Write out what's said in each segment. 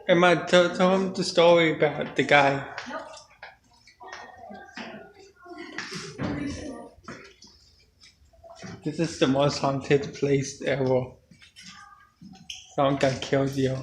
Emma, tell him the story about the guy. This is the most haunted place ever. Someone got killed here.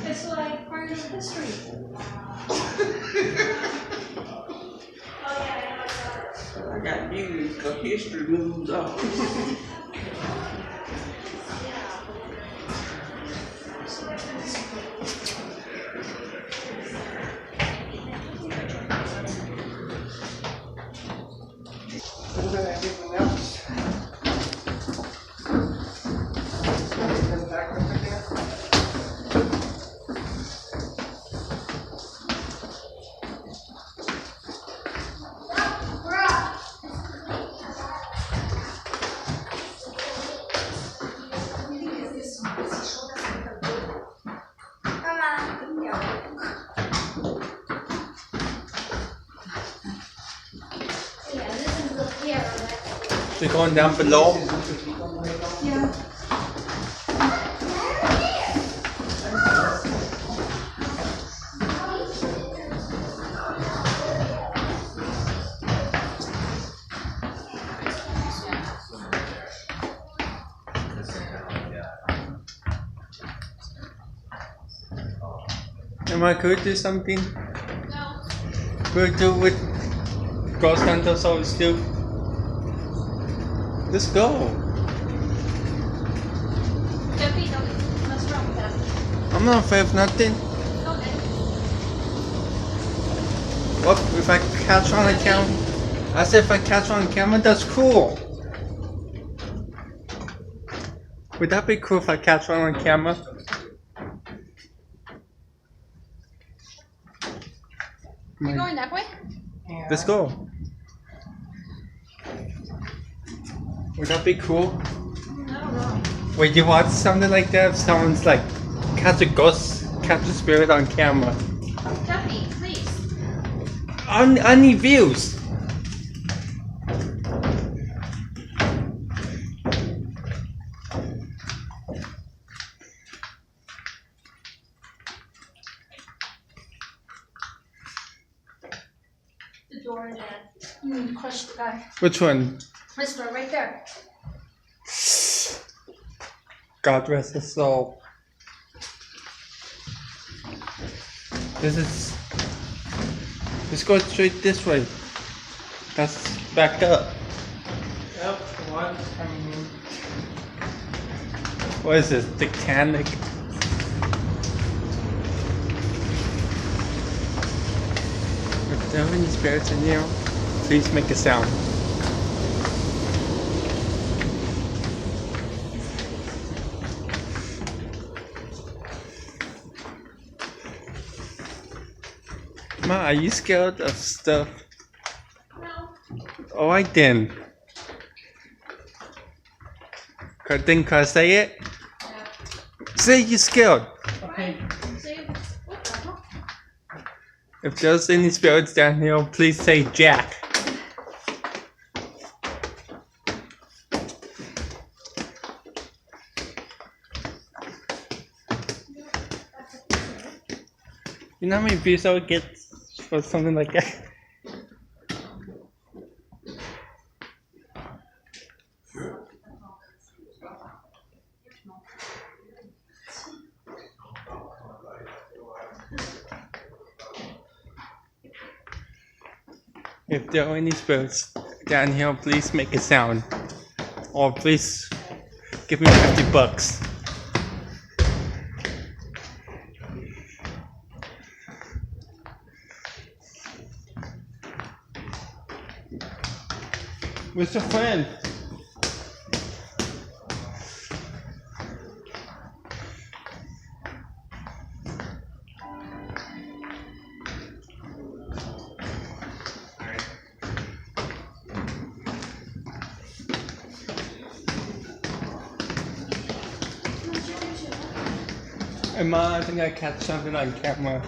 It's like part of history. I got news because history moves on. What about everything else? They're going down below. Yeah. Emma, could we do something? No. Could we do with Ghost Hunter so still? Let's go. Debbie, what's wrong with that? I'm not afraid of nothing. Okay. What if I catch on the camera? I said if I catch on camera, that's cool. Would that be cool if I catch one on camera? You're going that way? Let's go. Would that be cool? I don't know. Would you watch something like that if someone's like catch a ghost, catch a spirit on camera? Debbie, please. I need views. The door that crushed the guy. Which one? This door right there. God rest his soul. Let's go straight this way. That's back up. Yep, one coming in. What is this? Titanic? If there are any spirits in here, please make a sound. Ma, are you scared of stuff? No. Alright then. Then can I say it? Yeah. Say you're scared. Okay. Say, what the hell? If there's any spirits down here, please say Jack. You know how many views I would get for something like that? If there are any spirits down here, please make a sound. Or please give me $50. Where's your friend? Emma, I think I catch something on camera.